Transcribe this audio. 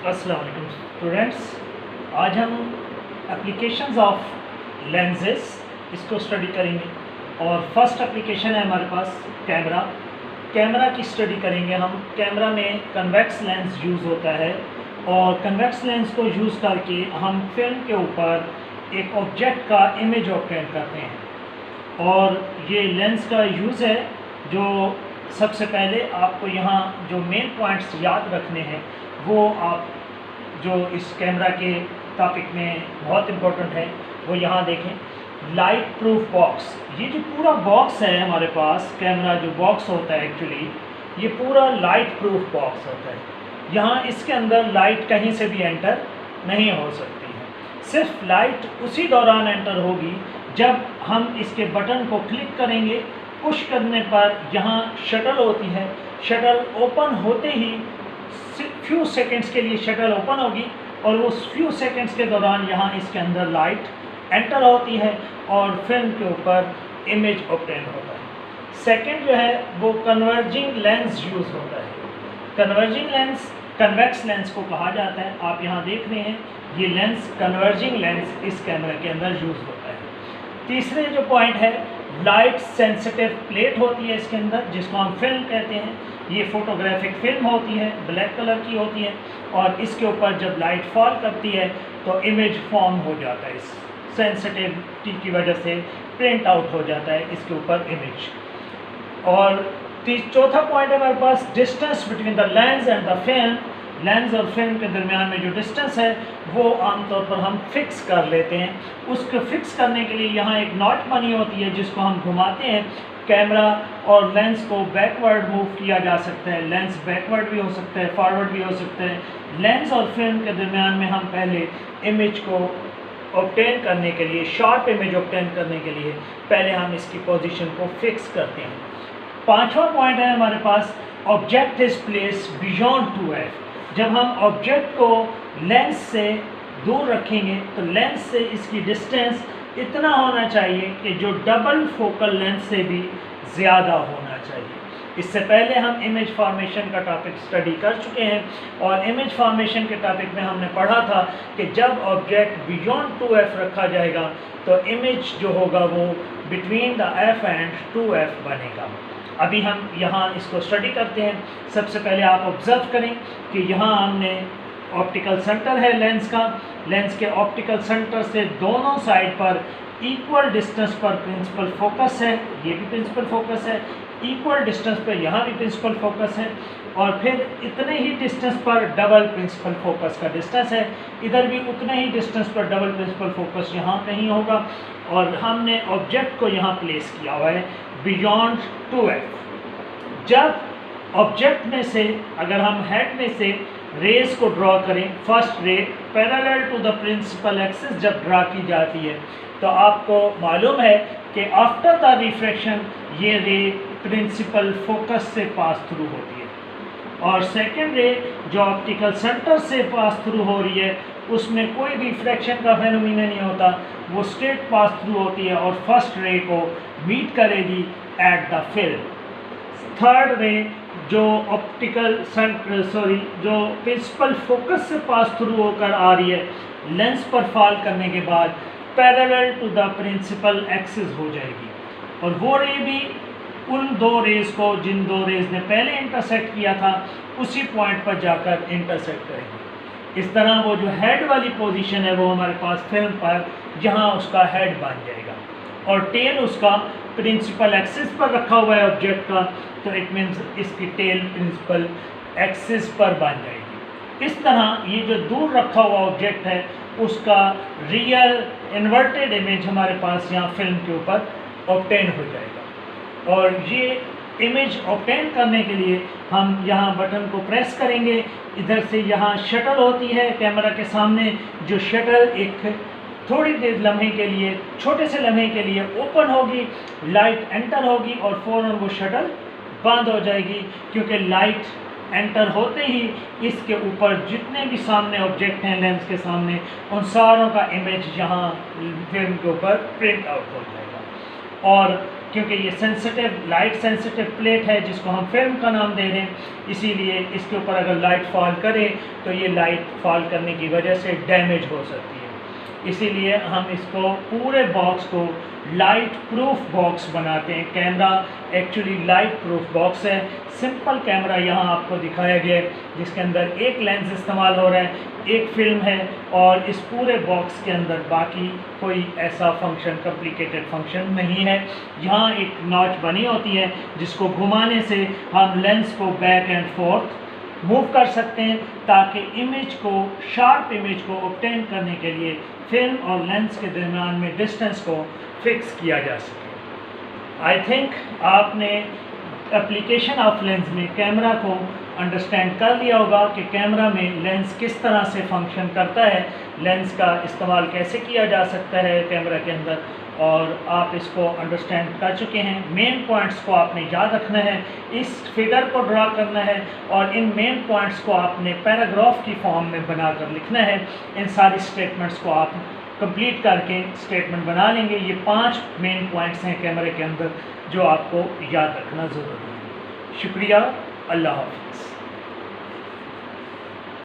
अस्सलाम वालेकुम स्टूडेंट्स। आज हम एप्लीकेशंस ऑफ लेंसेज इसको स्टडी करेंगे और फर्स्ट एप्लीकेशन है हमारे पास कैमरा की स्टडी करेंगे हम। कैमरा में कन्वेक्स लेंस यूज़ होता है और कन्वेक्स लेंस को यूज़ करके हम फिल्म के ऊपर एक ऑब्जेक्ट का इमेज ऑब्टेन करते हैं। और ये लेंस का यूज़ है जो सबसे पहले आपको यहाँ जो मेन पॉइंट्स याद रखने हैं वो आप जो इस कैमरा के टॉपिक में बहुत इम्पोर्टेंट है वो यहाँ देखें। लाइट प्रूफ बॉक्स, ये जो पूरा बॉक्स है हमारे पास, कैमरा जो बॉक्स होता है एक्चुअली ये पूरा लाइट प्रूफ बॉक्स होता है। यहाँ इसके अंदर लाइट कहीं से भी एंटर नहीं हो सकती है, सिर्फ लाइट उसी दौरान एंटर होगी जब हम इसके बटन को क्लिक करेंगे। पुश करने पर यहाँ शटल होती है, शटल ओपन होते ही फ्यू सेकंड्स के लिए शटल ओपन होगी और वो फ्यू सेकंड्स के दौरान यहाँ इसके अंदर लाइट एंटर होती है और फिल्म के ऊपर इमेज ऑब्टेन होता है। सेकंड जो है वो कन्वर्जिंग लेंस यूज़ होता है। कन्वर्जिंग लेंस कन्वेक्स लेंस को कहा जाता है। आप यहाँ देख रहे हैं ये लेंस कन्वर्जिंग लेंस इस कैमरा के अंदर यूज़ होता है। तीसरे जो पॉइंट है लाइट सेंसिटिव प्लेट होती है इसके अंदर, जिसको हम फिल्म कहते हैं। ये फोटोग्राफिक फिल्म होती है, ब्लैक कलर की होती है और इसके ऊपर जब लाइट फॉल करती है तो इमेज फॉर्म हो जाता है। इस सेंसिटिविटी की वजह से प्रिंट आउट हो जाता है इसके ऊपर इमेज। और चौथा पॉइंट है हमारे पास distance between the lens and the film. Lens और फिल्म के दरमियान में जो डिस्टेंस है वो आमतौर पर हम फिक्स कर लेते हैं। उसको फिक्स करने के लिए यहाँ एक नॉट बनी होती है जिसको हम घुमाते हैं। कैमरा और लेंस को बैकवर्ड मूव किया जा सकता है, लेंस बैकवर्ड भी हो सकता है, फॉरवर्ड भी हो सकता है। लेंस और फिल्म के दरमियान में हम पहले इमेज को ऑब्टेन करने के लिए, शार्प इमेज ऑब्टेन करने के लिए पहले हम इसकी पोजीशन को फिक्स करते हैं। पांचवा पॉइंट है हमारे पास object is place beyond 2f। जब हम ऑब्जेक्ट को लेंस से दूर रखेंगे तो लेंस से इसकी डिस्टेंस इतना होना चाहिए कि जो डबल फोकल लेंथ से भी ज़्यादा होना चाहिए। इससे पहले हम इमेज फॉर्मेशन का टॉपिक स्टडी कर चुके हैं और इमेज फॉर्मेशन के टॉपिक में हमने पढ़ा था कि जब ऑब्जेक्ट बियॉन्ड 2f रखा जाएगा तो इमेज जो होगा वो between the f and 2f बनेगा। अभी हम यहाँ इसको स्टडी करते हैं। सबसे पहले आप ऑब्ज़र्व करें कि यहाँ हमने ऑप्टिकल सेंटर है लेंस का। लेंस के ऑप्टिकल सेंटर से दोनों साइड पर इक्वल डिस्टेंस पर प्रिंसिपल फोकस है, ये भी प्रिंसिपल फोकस है। इक्वल डिस्टेंस पर यहाँ भी प्रिंसिपल फोकस है और फिर इतने ही डिस्टेंस पर डबल प्रिंसिपल फोकस का डिस्टेंस है। इधर भी उतने ही डिस्टेंस पर डबल प्रिंसिपल फोकस यहाँ कहीं होगा और हमने ऑब्जेक्ट को यहाँ प्लेस किया हुआ है बियॉन्ड 2f। जब ऑब्जेक्ट में से अगर हम हेड में से रेज को ड्रॉ करें, first ray parallel to the principal axis जब ड्रा की जाती है तो आपको मालूम है कि आफ्टर द रिफ्रैक्शन ये रे प्रिंसिपल फोकस से पास थ्रू होती है और सेकेंड रे जो ऑप्टिकल सेंटर से पास थ्रू हो रही है उसमें कोई रिफ्रैक्शन का फेनोमेना नहीं होता, वो स्ट्रेट पास थ्रू होती है और फर्स्ट रे को मीट करेगी एट द फिल्म। थर्ड रे जो जो प्रिंसिपल फोकस से पास थ्रू होकर आ रही है लेंस पर फॉल करने के बाद parallel to the principal axis हो जाएगी और वो रे भी उन दो रेज को जिन दो रेज ने पहले इंटरसेक्ट किया था उसी पॉइंट पर जाकर इंटरसेक्ट करेंगे। इस तरह वो जो हेड वाली पोजीशन है वो हमारे पास फिल्म पर जहाँ उसका हेड बन जाएगा और टेल उसका प्रिंसिपल एक्सिस पर रखा हुआ है ऑब्जेक्ट का, तो इट मीन्स इसकी टेल प्रिंसिपल एक्सिस पर बन जाएगी। इस तरह ये जो दूर रखा हुआ ऑब्जेक्ट है उसका रियल इन्वर्टेड इमेज हमारे पास यहाँ फिल्म के ऊपर ऑब्टेन हो जाएगा। और ये इमेज ऑब्टेन करने के लिए हम यहाँ बटन को प्रेस करेंगे। इधर से यहाँ शटल होती है कैमरा के सामने, जो शटल एक थोड़ी देर लम्हे के लिए, छोटे से लम्हे के लिए ओपन होगी, लाइट एंटर होगी और फ़ौरन वो शटल बंद हो जाएगी क्योंकि लाइट एंटर होते ही इसके ऊपर जितने भी सामने ऑब्जेक्ट हैं लेंस के सामने उन सारों का इमेज यहाँ फिल्म के ऊपर प्रिंट आउट हो जाएगा। और क्योंकि ये सेंसिटिव लाइट सेंसिटिव प्लेट है जिसको हम फिल्म का नाम दे रहे हैं, इसीलिए इसके ऊपर अगर लाइट फॉल करे तो ये लाइट फॉल करने की वजह से डैमेज हो सकती है। इसीलिए हम इसको पूरे बॉक्स को लाइट प्रूफ बॉक्स बनाते हैं। Camera actually light proof box है। सिंपल कैमरा यहाँ आपको दिखाया गया है जिसके अंदर एक लेंस इस्तेमाल हो रहा है, एक फिल्म है, और इस पूरे बॉक्स के अंदर बाकी कोई ऐसा फंक्शन कॉम्प्लिकेटेड फंक्शन नहीं है। यहाँ एक नॉच बनी होती है जिसको घुमाने से हम लेंस को बैक एंड फोर्थ मूव कर सकते हैं ताकि इमेज को शार्प इमेज को ऑब्टेन करने के लिए फिल्म और लेंस के दरमियान में डिस्टेंस को फिक्स किया जा सके। आई थिंक आपने एप्लीकेशन ऑफ लेंस में कैमरा को अंडरस्टैंड कर लिया होगा कि कैमरा में लेंस किस तरह से फंक्शन करता है, लेंस का इस्तेमाल कैसे किया जा सकता है कैमरा के अंदर, और आप इसको अंडरस्टैंड कर चुके हैं। मेन पॉइंट्स को आपने याद रखना है, इस फिगर को ड्रा करना है और इन मेन पॉइंट्स को आपने पैराग्राफ की फॉर्म में बनाकर लिखना है। इन सारी स्टेटमेंट्स को आप कंप्लीट करके स्टेटमेंट बना लेंगे। ये 5 मेन पॉइंट्स हैं कैमरे के अंदर जो आपको याद रखना ज़रूरी है। शुक्रिया, अल्लाह हाफ़िज़।